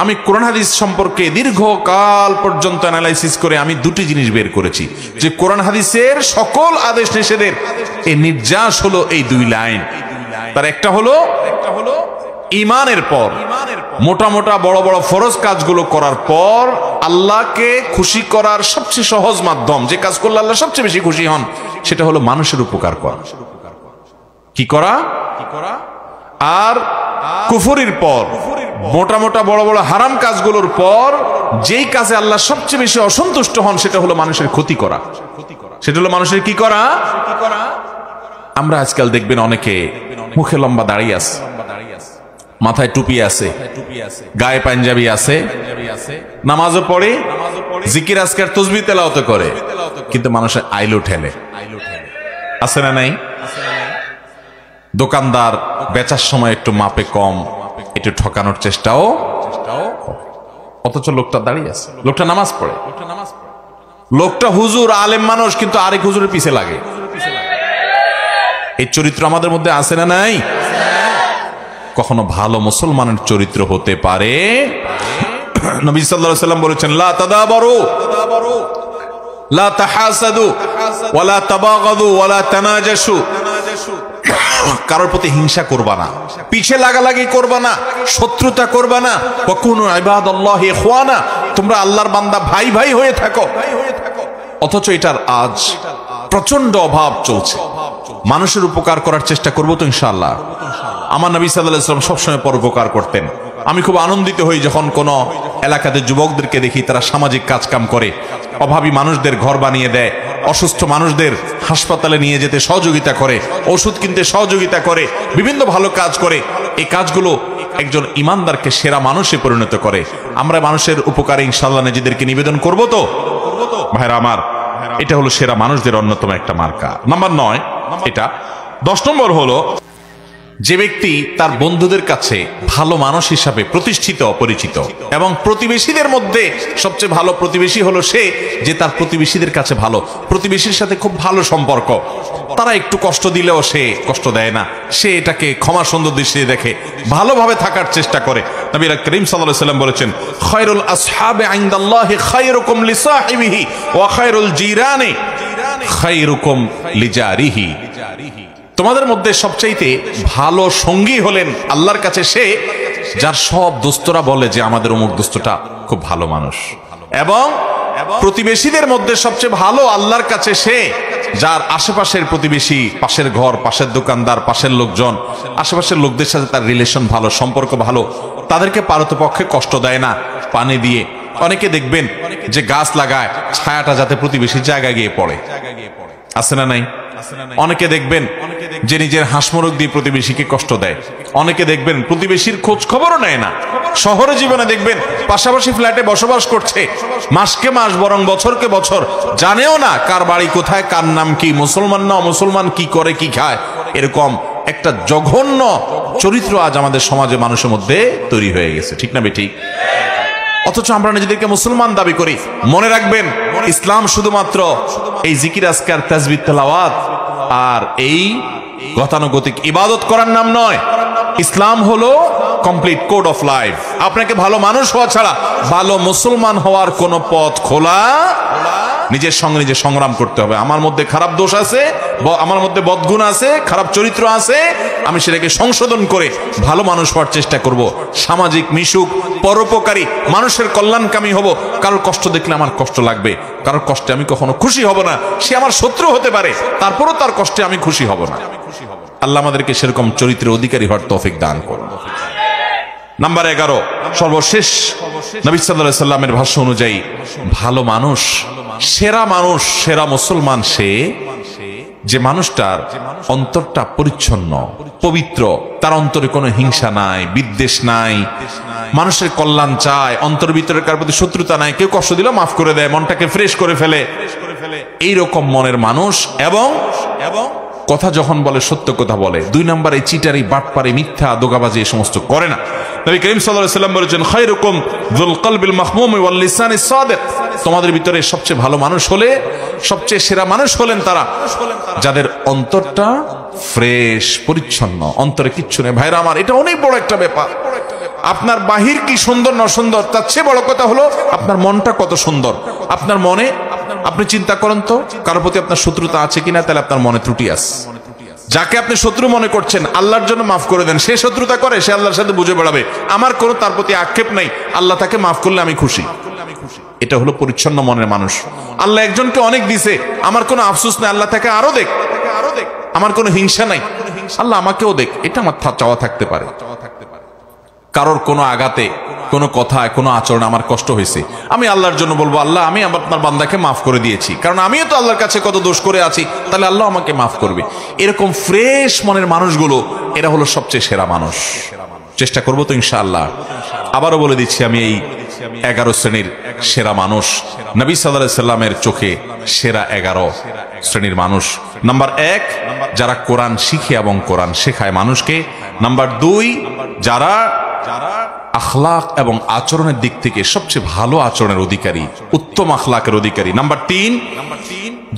আমি কোরআন হাদিস সম্পর্কে দীর্ঘকাল পর্যন্ত অ্যানালাইসিস করে আমি দুটি জিনিস বের করেছি, যে কোরআন হাদিসের সকল আদেশ নিষেধের এই নির্যাস হলো এই 2 লাইন। তার একটা হলো ঈমানের পর মোটা মোটা বড় বড় ফরজ কাজগুলো করার পর আল্লাহকে খুশি করার সবচেয়ে সহজ মাধ্যম, যে কাজ করলে আল্লাহ সবচেয়ে বেশি খুশি হন, সেটা হলো মানুষের উপকার করা। কি করা? আর কুফরির পর, মোটা মোটা বড় বড় হারাম কাজগুলোর পর যেই কাজে আল্লাহ সবচেয়ে বেশি অসন্তুষ্ট হন, সেটা হলো মানুষের ক্ষতি করা। সেটা হলো মানুষের কি করা? আমরা আজকাল দেখবেন অনেকে মুখে লম্বা দাড়ি আছে, মাথায় টুপি আছে, গায়ে পাঞ্জাবি আছে, নামাজও পড়ে, জিকির আজকার তসবিহ তেলাওয়াত করে, কিন্তু মানুষের আইলো ঠেলে। আছে না নাই? দোকানদার বেচার সময় একটু মাপে কম, একটু ঠকানোর চেষ্টাও, অথচ লোকটা দাঁড়িয়ে আছে, লোকটা নামাজ পড়ে, লোকটা হুজুর আলেম মানুষ, কিন্তু আরেক হুজুরের পিছে লাগে। এই চরিত্র আমাদের মধ্যে আছে না নাই? কখনো ভালো মুসলমানের চরিত্র হতে পারে? নবী সাল্লাল্লাহু আলাইহি ওয়াসাল্লাম বলেছেন, লা তাদাবারু লা তাহাসাদু ওয়ালা তাবাগাদু ওয়ালা তানাজাসু। কারোর প্রতি হিংসা করবা না, পিছে লাগালাগি করবা না, শত্রুতা করবা না। ওয়াকুনু ইবাদাল্লাহি ইখওয়ানা, তোমরা আল্লাহর বান্দা, ভাই ভাই হয়ে থাকো। অথচ এটার আজ প্রচন্ড অভাব চলছে। মানুষের উপকার করার চেষ্টা করবো তো ইনশাআল্লাহ। আমার নবী সাল্লাল্লাহু আলাইহি ওয়াসাল্লাম সবসময় পরোপকার করতেন। আমি খুব আনন্দিত হই যখন কোন এলাকাতে যুবকদেরকে দেখি তারা সামাজিক কাজকাম করে, অভাবী মানুষদের ঘর বানিয়ে দেয়, অসুস্থ মানুষদের হাসপাতালে নিয়ে যেতে সহযোগিতা করে, ওষুধ কিনতে সহযোগিতা করে, বিভিন্ন ভালো কাজ করে। এই কাজগুলো একজন ইমানদারকে সেরা মানুষে পরিণত করে। আমরা মানুষের উপকারে ইনশাআল্লাহ নিজেদেরকে নিবেদন করব তো ভাইরা আমার। এটা হলো সেরা মানুষদের অন্যতম একটা মার্কা। নাম্বার 9 এটা। 10 নম্বর হলো যে ব্যক্তি তার বন্ধুদের কাছে ভালো মানুষ হিসাবে প্রতিষ্ঠিত, পরিচিত, এবং প্রতিবেশীদের মধ্যে সবচেয়ে ভালো প্রতিবেশী হলো সে যে তার প্রতিবেশীদের কাছে ভালো, প্রতিবেশীর সাথে খুব ভালো সম্পর্ক। তারা একটু কষ্ট দিলেও সে কষ্ট দেয় না, সে এটাকে ক্ষমা সুন্দর দৃষ্টিতে দেখে, ভালোভাবে থাকার চেষ্টা করে। নবী করিম সাল্লাল্লাহু আলাইহি ওয়াসাল্লাম বলেছেন, খায়রুল আসহাবি ইনদাল্লাহি খায়রুকুম লিসাহিবিহি ওয়া খায়রুল জিরানি খায়রুকুম লিজারিহি। তোমাদের মধ্যে সবচাইতে ভালো সঙ্গী হলেন আল্লাহর কাছে সে যার সব দোস্তরা বলে যে আমাদের অমুক দোস্তটা খুব ভালো মানুষ, এবং প্রতিবেশীদের মধ্যে সবচেয়ে ভালো আল্লাহর কাছে সে যার আশেপাশের প্রতিবেশী, পাশের ঘর, পাশের দোকানদার, পাশের লোকজন, আশেপাশের লোকদের সাথে তার রিলেশন ভালো, সম্পর্ক ভালো, তাদেরকে পারতপক্ষে কষ্ট দেয় না পানি দিয়ে। অনেকে দেখবেন যে গাছ লাগায় ছায়াটা যাতে প্রতিবেশীর জায়গায় গিয়ে পড়ে, আছে না নাই? অনেকে দেখবেন যে নিজের হাঁসমরক দিয়ে প্রতিবেশীকে কষ্ট দেয়। অনেকে দেখবেন প্রতিবেশীর খোঁজ খবরও নেয় না। শহরে জীবনে দেখবেন পাশাপাশি ফ্ল্যাটে বসবাস করছে, মাসকে মাস বরং বছরকে বছর জানেও না কার বাড়ি কোথায়, কার নাম কি, মুসলমান না মুসলমান, কি করে কি খায়। এরকম একটা জঘন্য চরিত্র আজ আমাদের সমাজে মানুষের মধ্যে তৈরি হয়ে গেছে, ঠিক না বেঠিক? অথচ আমরা নিজেদেরকে মুসলমান দাবি করি। মনে রাখবেন, ইসলাম শুধুমাত্র এই জিকির আজকার, তাসবিহ, তেলাওয়াত আর এই গতানুগতিক ইবাদত করার নাম নয়। ইসলাম হলো কমপ্লিট কোড অফ লাইফ। আপনাকে ভালো মানুষ হওয়া ছাড়া ভালো মুসলমান হওয়ার কোনো পথ খোলা। নিজের সঙ্গে নিজে সংগ্রাম করতে হবে। আমার মধ্যে খারাপ দোষ আছে, আমার মধ্যে বদগুণ আছে, খারাপ চরিত্র আছে, আমি সেটাকে সংশোধন করে ভালো মানুষ হওয়ার চেষ্টা করব। সামাজিক মিশুক, পরোপকারী, মানুষের কল্যাণকামী হব। কারোর কষ্ট দেখলে আমার কষ্ট লাগবে, কারোর কষ্টে আমি কখনো খুশি হব না। সে আমার শত্রু হতে পারে, তারপরও তার কষ্টে আমি খুশি হব না। আল্লাহ আমাদেরকে সেরকম চরিত্রের অধিকারী হওয়ার তৌফিক দান করুন। নাম্বার 11, সর্বশেষ, নবী সাল্লাল্লাহু আলাইহি ওয়াসাল্লামের ভাষ্য অনুযায়ী ভালো মানুষ, সেরা মানুষ, সেরা মুসলমান সে যে মানুষটার অন্তরটা পরিচ্ছন্ন, পবিত্র, তার অন্তরে কোনো হিংসা নাই, বিদ্বেষ নাই, মানুষের কল্যাণ চায়, অন্তর ভিতরে কার প্রতি শত্রুতা নাই, কেউ কষ্ট দিলে মাফ করে দেয়, মনটাকে ফ্রেশ করে ফেলে, এইরকম মনের মানুষ। এবং কথা যখন বলে সত্য কথা বলে। 2 নম্বর, এই চিটারি, বাটপারি, মিথ্যা, দোগাবাজি এই সমস্ত করে না। নবী করিম সাল্লাল্লাহু আলাইহি ওয়াসাল্লাম বলেছেন, খায়রুকুম যুল কলবিল মাহমুম ওয়াল লিসানিস সাদিক। তোমাদের ভিতরে সবচেয়ে ভালো মানুষ হলে, সবচেয়ে সেরা মানুষ হলেন তারা যাদের অন্তরটা ফ্রেশ, পরিচ্ছন্ন, অন্তরে কিচ্ছু নেই। ভাইরা আমার, এটা অনেক বড় একটা ব্যাপার। আপনার বাহির কি সুন্দর না সুন্দর, তার চেয়ে বড় কথা হলো আপনার মনটা কত সুন্দর। আপনার মনে, আপনি চিন্তা করেন তো, কারোর প্রতি আপনার শত্রুতা আছে কিনা, তাহলে আপনার মনে ত্রুটি আছে। যাকে আপনি শত্রু মনে করছেন আল্লাহর জন্য মাফ করে দেন। সে শত্রুতা করে, সে আল্লাহর সাথে বুঝে বেড়াবে, আমার কোনো তার প্রতি আক্ষেপ নাই, আল্লাহ তাকে মাফ করলে আমি খুশি। এটা হলো পরিচ্ছন্ন মনের মানুষ। আল্লাহ একজনকে অনেক দিছে, আমার কোনো আফসোস নাই, আল্লাহ তাকে আরো দেখ, আমার কোনো হিংসা নাই, আল্লাহ আমাকেও দেখ, এটা আমার চাওয়া থাকতে পারে। কারোর কোনো আঘাতে, কোনো কথায়, কোনো আচরণ আমার কষ্ট হয়েছে, আমি আল্লাহর জন্য বলবো আল্লাহ আমি আপনার বান্দাকে মাফ করে দিয়েছি, কারণ আমিও তো আল্লাহর কাছে কত দোষ করে আছি, তাহলে আল্লাহ আমাকে মাফ করবে। এরকম ফ্রেশ মনের মানুষগুলো এরা হলো সবচেয়ে সেরা মানুষ। চেষ্টা করবো তো ইনশাআল্লাহ। আবারও বলে দিচ্ছি, আমি এই 11 শ্রেণীর সেরা মানুষ, নবী সাল্লাল্লাহু আলাইহি সাল্লামের চোখে সেরা 11 শ্রেণীর মানুষ। নাম্বার 1, যারা কোরআন শিখে এবং কোরআন শেখায় মানুষকে। নাম্বার 2, যারা আখলাক এবং আচরণের দিক থেকে সবচেয়ে ভালো আচরণের অধিকারী, উত্তম আখলাকের অধিকারী। নাম্বার 3,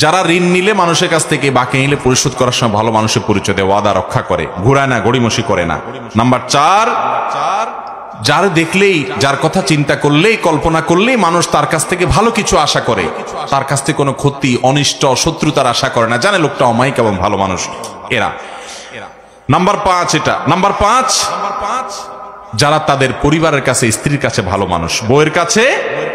যারা ঋণ নিলে মানুষের কাছ থেকে, বাকি নিলে পরিশোধ করার সময় ভালো মানুষের পরিচয় দেয়, ওয়াদা রক্ষা করে, ঘুরায় না, গড়িমসি করে না। নাম্বার 4, যার দেখলেই, যার কথা চিন্তা করলেই, কল্পনা করলেই মানুষ তার কাছ থেকে ভালো কিছু আশা করে, তার কাছ থেকে কোনো ক্ষতি, অনিষ্ট, শত্রুতার আশা করে না, জানে লোকটা অমায়িক এবং ভালো মানুষ এরা। নাম্বার 5 এটা। নাম্বার 5, যারা তাদের পরিবারের কাছে, স্ত্রীর কাছে ভালো মানুষ, বউয়ের কাছে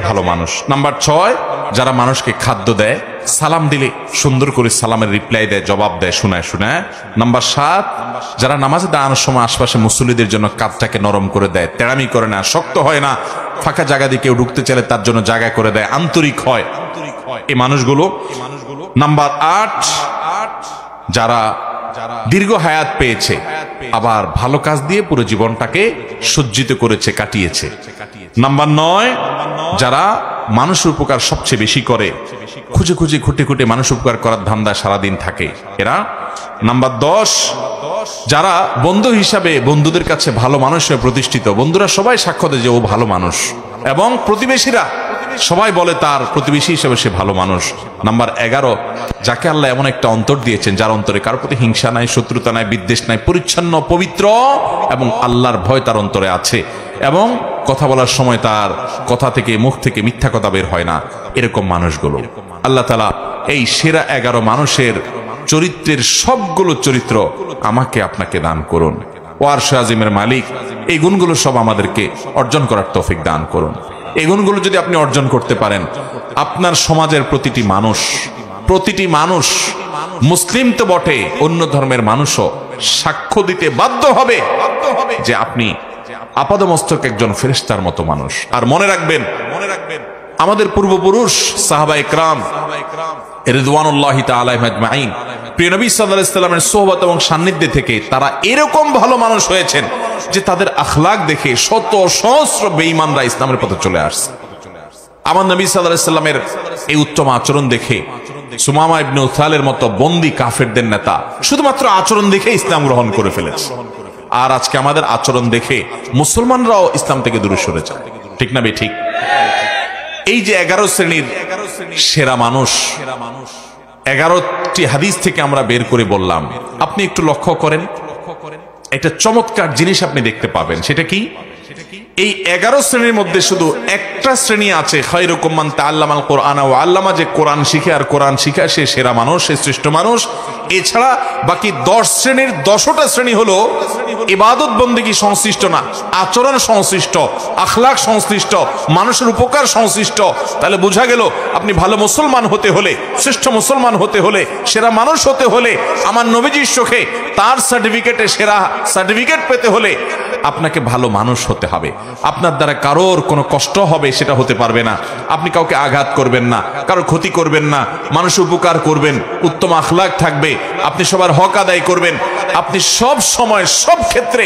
ভালো মানুষ। নাম্বার 6, যারা মানুষকে খাদ্য দেয়, সালাম দিলে সুন্দর করে সালামের রিপ্লাই দেয়, জবাব দেয়, শোনায় শোনায়। নাম্বার 7, যারা নামাজে দাঁড়ানোর সময় আশপাশে মুসল্লিদের জন্য কাঁধটাকে নরম করে দেয়, তেড়ামি করে না, শক্ত হয় না, ফাঁকা জায়গা দিয়ে কেউ ঢুকতে চাইলে তার জন্য জায়গা করে দেয়, আন্তরিক হয় এই মানুষগুলো। নাম্বার 8, যারা দীর্ঘ হায়াত পেয়েছে, আবার ভালো কাজ দিয়ে পুরো জীবনটাকে সজ্জিত করেছে, কাটিয়েছে। নাম্বার 9, যারা মানুষের উপকার সবচেয়ে বেশি করে, খুঁজে খুঁজে খুঁটে খুঁটে মানুষ উপকার করার ধান্দায় সারাদিন থাকে এরা। নাম্বার 10, যারা বন্ধু হিসাবে বন্ধুদের কাছে ভালো মানুষ হয়ে প্রতিষ্ঠিত, বন্ধুরা সবাই সাক্ষ্য দেয় যে ও ভালো মানুষ, এবং প্রতিবেশীরা সবাই বলে তার প্রতিবেশী হিসেবে সে ভালো মানুষ। নাম্বার 11, যাকে আল্লাহ এমন একটা অন্তর দিয়েছেন যার অন্তরে কারোর প্রতি হিংসা নাই, শত্রুতা নাই, বিদ্বেষ নাই, পরিচ্ছন্ন, পবিত্র এবং আল্লাহর ভয় তার অন্তরে আছে, এবং কথা বলার সময় তার কথা থেকে, মুখ থেকে মিথ্যা কথা বের হয় না। এরকম মানুষগুলো আল্লাহ তাআলা এই সেরা 11 মানুষের চরিত্রের সবগুলো চরিত্র আমাকে আপনাকে দান করুন। ও আরশে আজিমের মালিক, এই গুণগুলো সব আমাদেরকে অর্জন করার তৌফিক দান করুন। এই গুণগুলো যদি আপনি অর্জন করতে পারেন, আপনার সমাজের প্রতিটি মানুষ, মুসলিম তো বটে, অন্য ধর্মের মানুষও সাক্ষ্য দিতে বাধ্য হবে যে আপনি আপাদমস্তক একজন ফেরেশতার মতো মানুষ। আর মনে রাখবেন, আমাদের পূর্বপুরুষ সাহাবায়ে কেরাম রিদওয়ানুল্লাহি তাআলা আজমাইন, প্রিয় নবী সাল্লাল্লাহু আলাইহি সাল্লামের সোহবত এবং সান্নিধ্যে থেকে তারা এরকম ভালো মানুষ হয়েছেন যে তাদের আখলাক দেখে শত সহস্র বেঈমানরা ইসলামের পথে চলে আসছে। আমার নবী সাল্লাল্লাহু আলাইহি সাল্লামের এই উত্তম আচরণ দেখে সুমামা ইবনে উসালের মতো বন্দী কাফেরদের নেতা শুধুমাত্র আচরণ দেখে ইসলাম গ্রহণ করে ফেলেছে। আর আজকে আমাদের আচরণ দেখে মুসলমানরাও ইসলাম থেকে দূরে সরে যায়, ঠিক না ঠিক? এই যে 11 শ্রেণীর সেরা মানুষ, 11টি হাদিস থেকে আমরা বের করে বললাম, আপনি একটু লক্ষ্য করেন, একটা চমৎকার জিনিস আপনি দেখতে পাবেন। সেটা কি? এই 11 শ্রেণীর মধ্যে শুধু একটা শ্রেণী আছে, খায়রুকুম মান তাআল্লামাল কুরআনা ওয়া আল্লামা, যে কোরআন শিখে আর কোরআন শিখায় সে সেরা মানুষ, সে শ্রেষ্ঠ মানুষ। এছাড়া বাকি 10 শ্রেণীর 10টা শ্রেণী হলো ইবাদত বন্দেগী সংশ্লিষ্ট না, আচরণ সংশ্লিষ্ট, আখলাক সংশ্লিষ্ট, মানুষের উপকার সংশ্লিষ্ট। তাহলে বোঝা গেল আপনি ভালো মুসলমান হতে হলে, শ্রেষ্ঠ মুসলমান হতে হলে, সেরা মানুষ হতে হলে, আমার নবীজির চোখে তার সার্টিফিকেটে সেরা সার্টিফিকেট পেতে হলে আপনাকে ভালো মানুষ হতে হবে। আপনার দ্বারা কারোর কোনো কষ্ট হবে সেটা হতে পারবে না, আপনি কাউকে আঘাত করবেন না, কারোর ক্ষতি করবেন না, মানুষের উপকার করবেন, উত্তম আখলাক থাকবে, আপনি সবার হক আদায় করবেন, আপনি সব সময় সব ক্ষেত্রে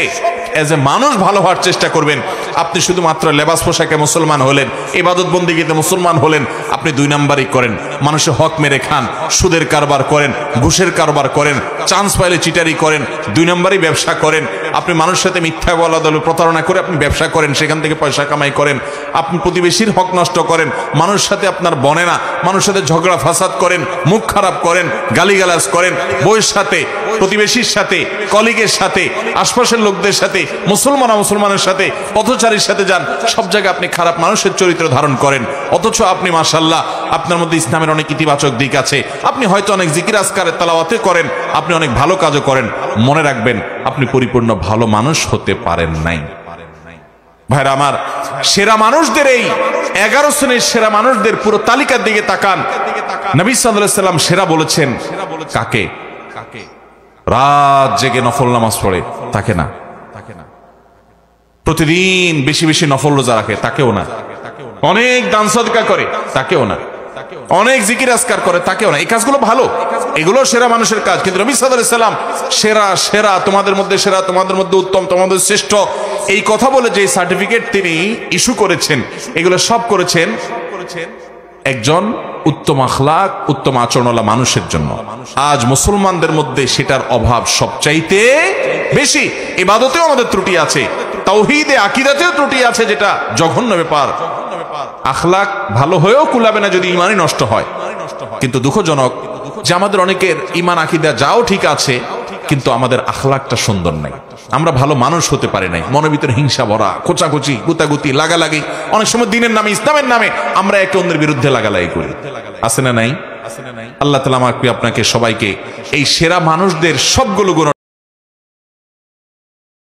এজ এ মানুষ ভালো হওয়ার চেষ্টা করবেন। আপনি শুধুমাত্র লেবাস পোশাকে মুসলমান হলেন, ইবাদত বন্দেগীতে মুসলমান হলেন, আপনি 2 নাম্বারই করেন, মানুষের হক মেরে খান, সুদের কারবার করেন, ঘুষের কারবার করেন, চান্স পাইলে চিটারি করেন, 2 নাম্বারই ব্যবসা করেন, আপনি মানুষের সাথে মিথ্যা বলা দলে প্রতারণা করে আপনি ব্যবসা করেন, সেখান থেকে পয়সা কামাই করেন, আপনি প্রতিবেশীর হক নষ্ট করেন, মানুষের সাথে আপনার বনে না, মানুষের সাথে ঝগড়া ফাসাদ করেন, মুখ খারাপ করেন, গালিগালাজ করেন, বউয়ের সাথে, প্রতিবেশীর সাথে, সাথে, কলিগের সাথে, আশপাশের লোকদের সাথে, মুসলমানের সাথে, পথচারীর সাথে যান, সব জায়গায় আপনি খারাপ মানুষের চরিত্র ধারণ করেন, অথচ আপনি মাশাআল্লাহ আপনার মধ্যে ইসলামের অনেক ইতিবাচক দিক আছে, আপনি হয়তো অনেক জিকির আজকারের তেলাওয়াতে করেন, আপনি অনেক ভালো কাজও করেন, মনে রাখবেন আপনি পরিপূর্ণ ভালো মানুষ হতে পারেন নাই। ভাইরা আমার, সেরা মানুষদের এই 11 শ্রেণীর সেরা মানুষদের পুরো তালিকার দিকে তাকান। নবী সাল্লাল্লাহু আলাইহি সাল্লাম সেরা বলেছেন কাকে? রাত জেগে নফল নামাজ পড়ে তাকে না, প্রতিদিন বেশি বেশি নফল রোজা রাখে তাকেও না, অনেক দান সদকা করে তাকেও না, অনেক জিকির আজকার করে তাকেও না। এই কাজগুলো ভালো, এগুলো সেরা মানুষের কাজ, কিন্তু নবী সাল্লাল্লাহু আলাইহি সাল্লাম সেরা সেরা, তোমাদের মধ্যে সেরা, তোমাদের মধ্যে উত্তম, তোমাদের শ্রেষ্ঠ, এই কথা বলে যে সার্টিফিকেট তিনি ইস্যু করেছেন, এগুলো সব করেছেন একজন উত্তম আখলাক, উত্তম আচরণওয়ালা মানুষের জন্য। আজ মুসলমানদের মধ্যে সেটার অভাব সবচাইতে বেশি। ইবাদতেও আমাদের ত্রুটি আছে, তাওহীদে আকীদাতেও ত্রুটি আছে, যেটা জঘন্য ব্যাপার। আখলাক ভালো হয়েও কুলাবে না যদি ঈমানই নষ্ট হয়। কিন্তু দুঃখজনক যে আমাদের অনেকের ঈমান আকীদা যাও ঠিক আছে, কিন্তু আমাদের আখলাকটা সুন্দর নাই, আমরা ভালো মানুষ হতে পারি নাই। মনের ভিতরে হিংসা ভরা, কোচাকুচি, গুতাগুতি, লাগালাগি, অনেক সময় দিনের নামে, ইসলামের নামে আমরা একে অন্যের বিরুদ্ধে লাগালাগি করি, আছে না নাই? আল্লাহ তাআলা আমাকে আপনাকে সবাইকে এই সেরা মানুষদের সবগুলো গুণ